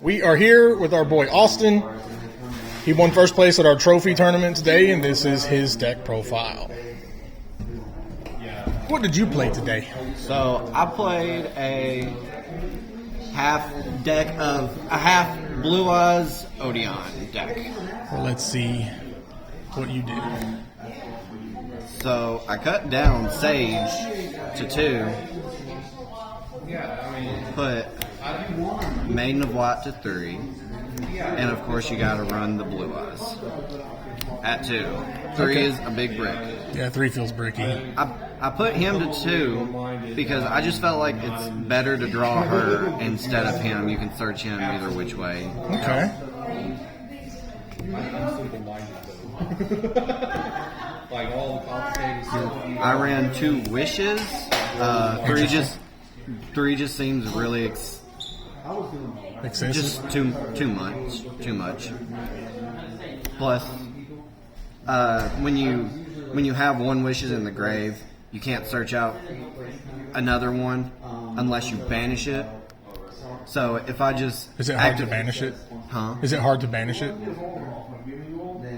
We are here with our boy Austin. He won first place at our trophy tournament today, and this is his deck profile. What did you play today? So I played a half Blue Eyes Odeon deck. Well, let's see what you did. So I cut down Sage to 2, put Maiden of White to 3, and of course you got to run the Blue Eyes at 2. 3 Okay. is a big brick. Yeah, 3 feels bricky. I put him to 2 because I just felt like it's better to draw her instead of him. You can search him either which way. Okay. Like all the complicated stuff. I ran 2 wishes. 3 just seems really Excessive. just too much. Plus, when you have 1 wishes in the grave, you can't search out another one unless you banish it. So if I just Is it hard to banish it? Huh? Is it hard to banish it?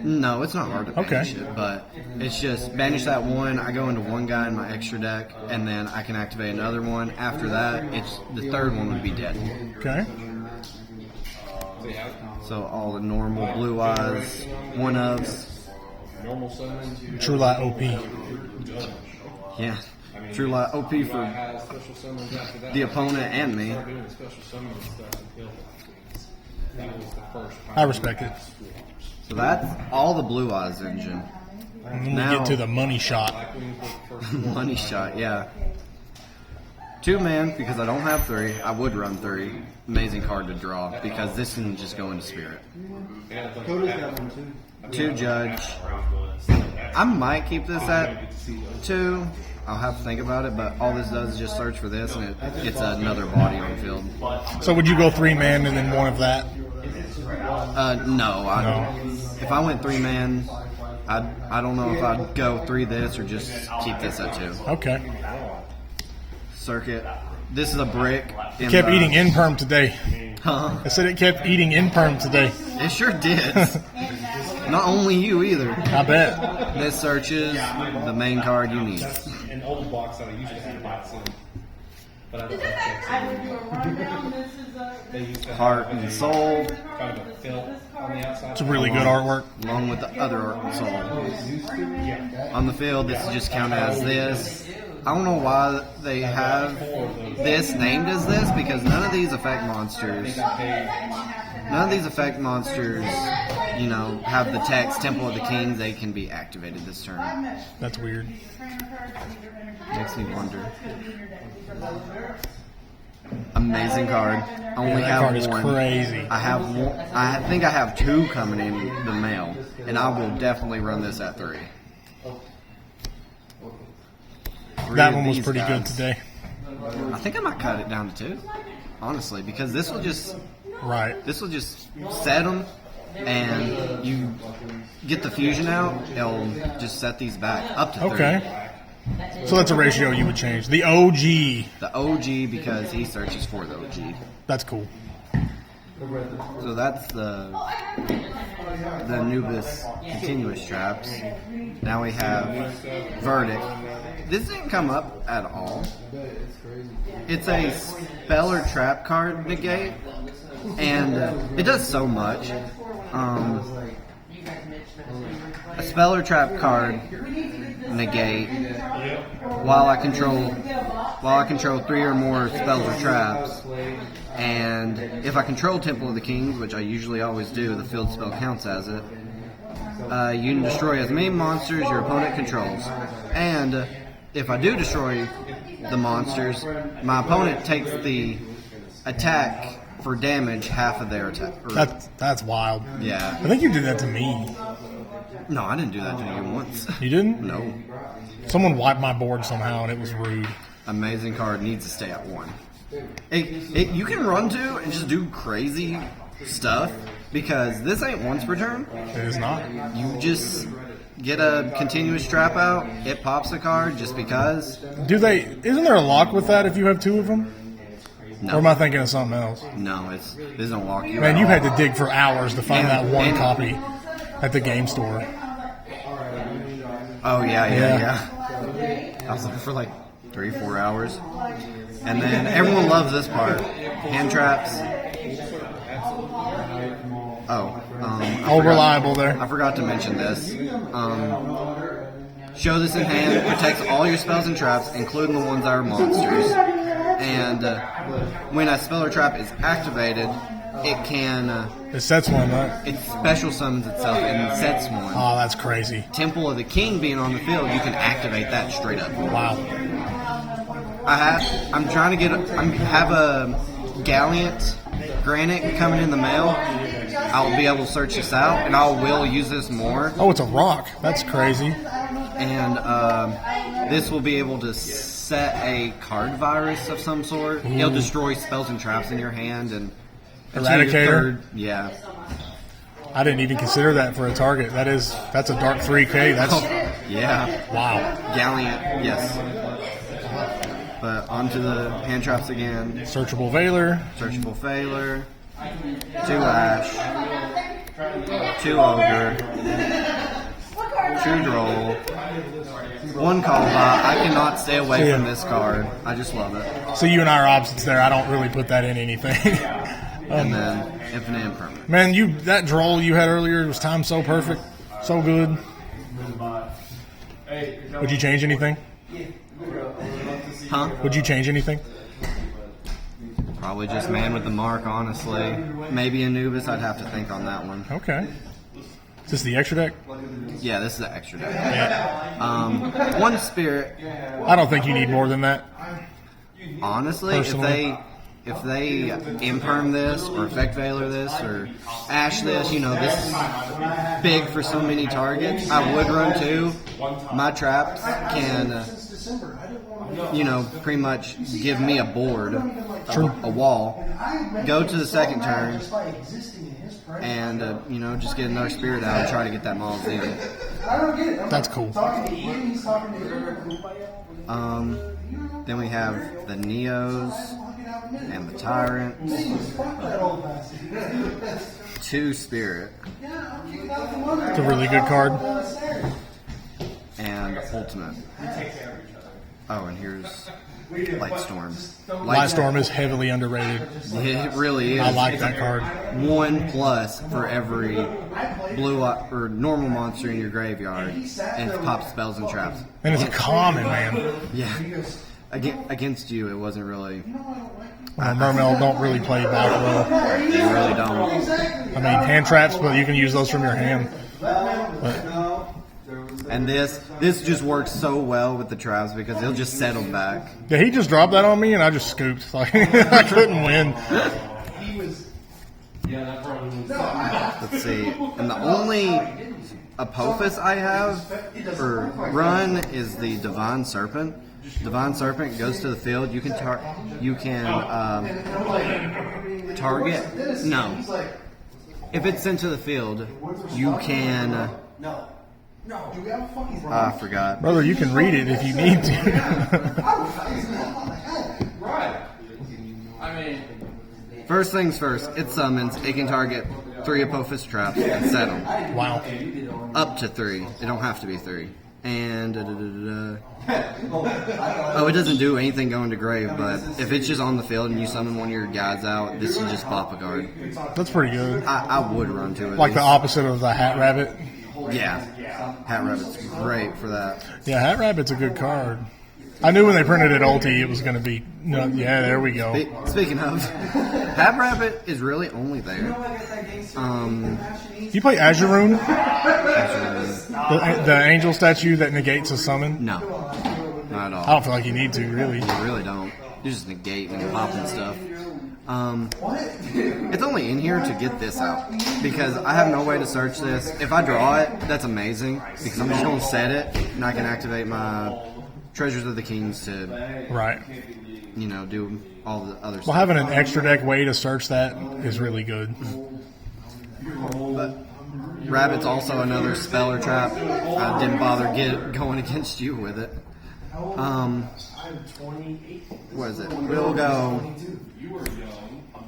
No, it's not hard to banish Okay. it, but it's just banish that one. I go into one guy in my extra deck, and then I can activate another one. After that, it's the third one would be dead. Okay. So all the normal Blue Eyes, 1-ofs. Normal summons. True Light OP. Yeah, True Light OP for Has special summons after that. the opponent and me. Doing the special summons stuff until that was the first time. I respect it. So that's all the Blue Eyes engine. And then we Now- get to the money shot. Money shot, yeah. 2 man because I don't have 3. I would run 3. Amazing card to draw because this can just go into Spirit. 2 Judge. I might keep this at 2. I'll have to think about it, but all this does is just search for this, and it gets another body on field. So would you go 3-man and then 1 of that? No. No. If I went 3 man, I don't know if I'd go 3 this or just keep this at 2. Okay. Circuit. This is a brick. It kept eating Imperm today. Huh? I said it kept eating Imperm today. It sure did. Not only you either. I bet. This searches the main card you need. An old box that I used to have lots in. But I don't think they used to have Heart and Soul, kind of a felt on the outside. It's really good artwork. along with the other Heart and Soul. On the field, this is just counted as this. I don't know why they have this named as this because none of these effect monsters, have the text Temple of the Kings. They can be activated this turn. That's weird. Makes me wonder. Amazing card. I only That have card is 1. crazy. I have 1. I think I have 2 coming in the mail, and I will definitely run this at 3. That one was pretty good today. I think I might cut it down to 2, honestly, because this will just Right. set them, and you get the fusion out. It'll just set these back up to 3. Okay. So that's a ratio you would change. The OG. The OG because he searches for the OG. That's cool. So that's the Anubis continuous traps. Now we have Verdict. This didn't come up at all. It's a spell or trap card negate, and it does so much. A spell or trap card negate while I control 3 or more spells or traps. And if I control Temple of the Kings, which I usually always do, the field spell counts as it. You can destroy as many monsters your opponent controls. And if I do destroy the monsters, my opponent takes the attack for damage half of their attack. That's wild. Yeah. I think you did that to me. No, I didn't do that to you once. You didn't? No. Someone wiped my board somehow, and it was rude. Amazing card needs to stay at 1. You can run 2 and just do crazy stuff because this ain't once per turn. It is not. You just get a continuous trap out, it pops a card just because. Isn't there a lock with that if you have 2 of them? No. Or am I thinking of something else? No, this don't walk you. Man, at you all. had to dig for hours to find And- that one and- copy at the game store. Oh Yeah. yeah. I was looking for like 3-4 hours, and then everyone loves this part: hand traps. Oh, All reliable there. I forgot to mention this. Show this in hand protects all your spells and traps, including the ones that are monsters. And when a spell or trap is activated, it can It sets one, right? it special summons itself and sets one. Oh, that's crazy. Temple of the King being on the field, you can activate that straight up. Wow. I'm trying to have a Gallant Granite coming in the mail. I'll be able to search this out, and I will use this more. Oh, it's a rock. That's crazy. And this will be able to set a card virus of some sort. It'll destroy spells and traps in your hand and until your Eradicator? Yeah. I didn't even consider that for a target. That's a dark 3K. That's Yeah. wow. Gallant, yes. But onto the hand traps again. Searchable Veiler. Searchable Failer. 2 Ash. 2 Ogre. 2 Droll. 1 Callbot. I cannot stay away from this card. I just love it. So you and I are opposites there. I don't really put that in anything. And then Infinite Impermanent. Man, that droll you had earlier was timed so perfect, so good. Would you change anything? Huh? Would you change anything? Probably just Man with the Mark, honestly. Maybe Anubis. I'd have to think on that one. Okay. Is this the extra deck? Yeah, this is the extra deck. Yeah. 1 Spirit. I don't think you need more than that. Honestly, Personally. if they imperm this or effect veiler this or ash this, this is big for so many targets. I would run 2. My traps can, pretty much give me a board, a wall. Go to the second turn, and just get another spirit out and try to get that Malazan. That's cool. Then we have the Neos and the Tyrants. 2 Spirit It's a really good card. and Ultimate. Oh, and here's Lightstorm. Lightstorm is heavily underrated. It really is. I like that card. 1+ for every blue or normal monster in your graveyard, and it pops spells and traps. And it's a common, man. Yeah. Against you, it wasn't really. Mermail don't really play back well. They really don't. I mean, hand traps, but you can use those from your hand. But And this just works so well with the traps because they'll just settle back. yeah, he just dropped that on me, and I just scooped. Like I couldn't win. Let's see. And the only Apophis I have or run is the Divine Serpent. Divine Serpent goes to the field. You can target. No. If it's sent to the field, you can. I forgot. Brother, you can read it if you need to. First things first, it summons. It can target 3 Apophis traps and set them. Wow. Up to 3. It don't have to be 3. And oh, it doesn't do anything going to grave, but if it's just on the field and you summon one of your guys out, this will just pop a guard. That's pretty good. I would run to it. Like the opposite of the Hat Rabbit. Yeah. Hat Rabbit's great for that. Yeah, Hat Rabbit's a good card. I knew when they printed it Ulti, it was going to be. No, yeah, there we go. Speaking of, Hat Rabbit is really only there. You play Azuroon? The angel statue that negates a summon? No. Not at all. I don't feel like you need to, really. You really don't. You just negate and pop and stuff. It's only in here to get this out because I have no way to search this. If I draw it, that's amazing because I'm just going to set it and I can activate my Treasures of the Kings to, Right. do all the other Well, stuff. having an extra deck way to search that is really good. But Rabbit's also another spell or trap. I didn't bother going against you with it. What is it? We'll go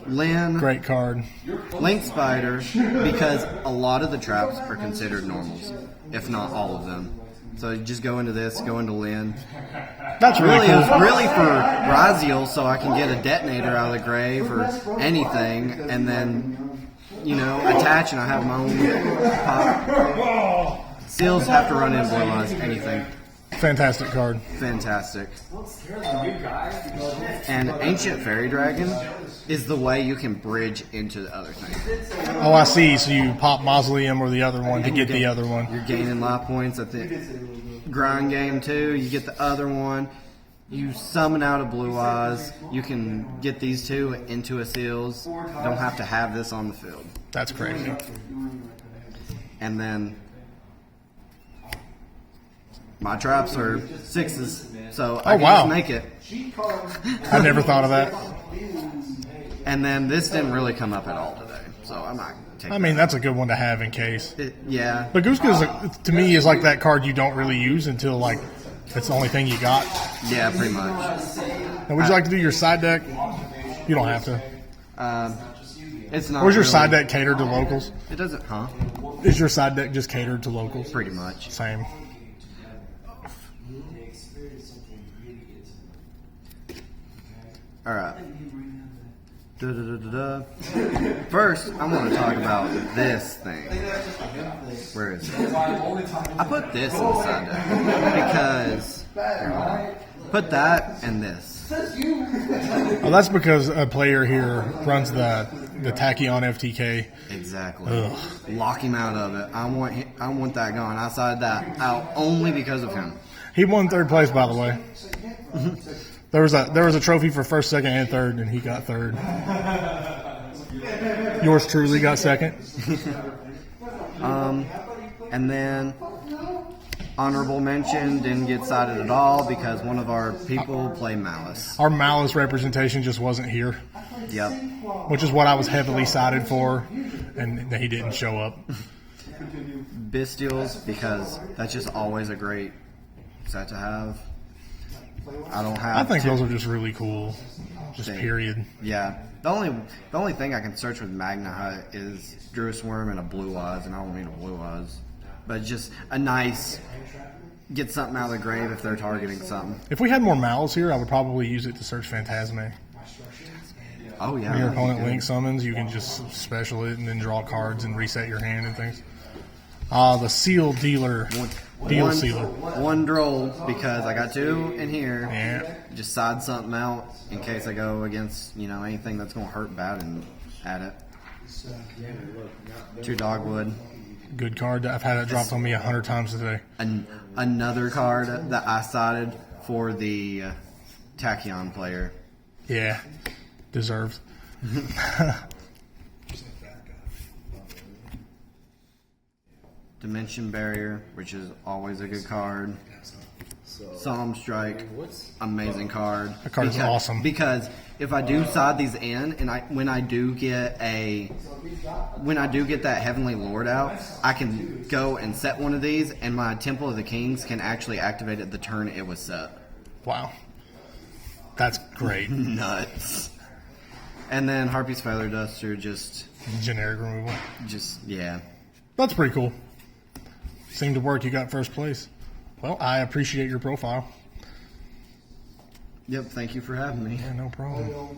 Lynn, Great card. Link Spider, because a lot of the traps are considered normals, if not all of them. So you just go into this, go into Lynn. That's really Really, it cool. was really for Raziel, so I can get a detonator out of the grave or anything, and then, attach, and I have my own pop. Seals have to run in Blue Eyes, anything. Fantastic card. Fantastic. And Ancient Fairy Dragon is the way you can bridge into the other thing. Oh, I see. So you pop Mausoleum or the other one to get the other one. You're gaining life points at the grind game too. You get the other one. You summon out a Blue Eyes. You can get these two into a Seals. Don't have to have this on the field. That's crazy. And then my traps are 6s, so I Oh, can wow. just make it. I never thought of that. And then this didn't really come up at all today, so I'm not taking I mean, that's a good one to have in case. it. Yeah. But Goose Goose, to me, is like that card you don't really use until, like, it's the only thing you got. Yeah, pretty much. Now, would you like to do your side deck? You don't have to. It's not. Or is your really- side deck catered to locals? It doesn't, huh? Is your side deck just catered to locals? Pretty much. Same. All right. First, I want to talk about this thing. Where is it? I put this in the side deck because put that and this. Well, that's because a player here runs the Tachyon FTK. Exactly. Ugh. Lock him out of it. I want that gone. I decided that out only because of him. He won third place, by the way. There was a trophy for first, second, and third, and he got third. Yours truly got second. And then honorable mention didn't get cited at all because one of our people played Malice. Our Malice representation just wasn't here, Yep. which is what I was heavily cited for, and he didn't show up. Bestials, because that's just always a great set to have. I don't have. I think to- those are just really cool. Just Same. period. Yeah. The only thing I can search with Magna Hut is Druid Worm and a Blue Eyes, and I don't need a Blue Eyes, but just a nice get something out of the grave if they're targeting something. If we had more Malice here, I would probably use it to search Phantasme. Oh yeah. When your that'd be opponent good. link summons, you can just special it and then draw cards and reset your hand and things. The Seal Dealer. Deal Sealer. One droll because I got two in here. Yeah. Just side something out in case I go against anything that's going to hurt bad and add it. 2 Dogwood. Good card. I've had it dropped on me 100 times today. Another card that I sided for the Tachyon player. Yeah. Deserved. Dimension Barrier, which is always a good card. Solemn Strike, amazing card. That card is awesome. Because if I do side these in, and when I do get that Heavenly Lord out, I can go and set one of these, and my Temple of the Kings can actually activate it the turn it was set. Wow. That's great. Nuts. And then Harpy's Feather Duster, just Generic removal. yeah. That's pretty cool. Seemed to work. You got first place. Well, I appreciate your profile. Yep. Thank you for having me. Yeah, no problem.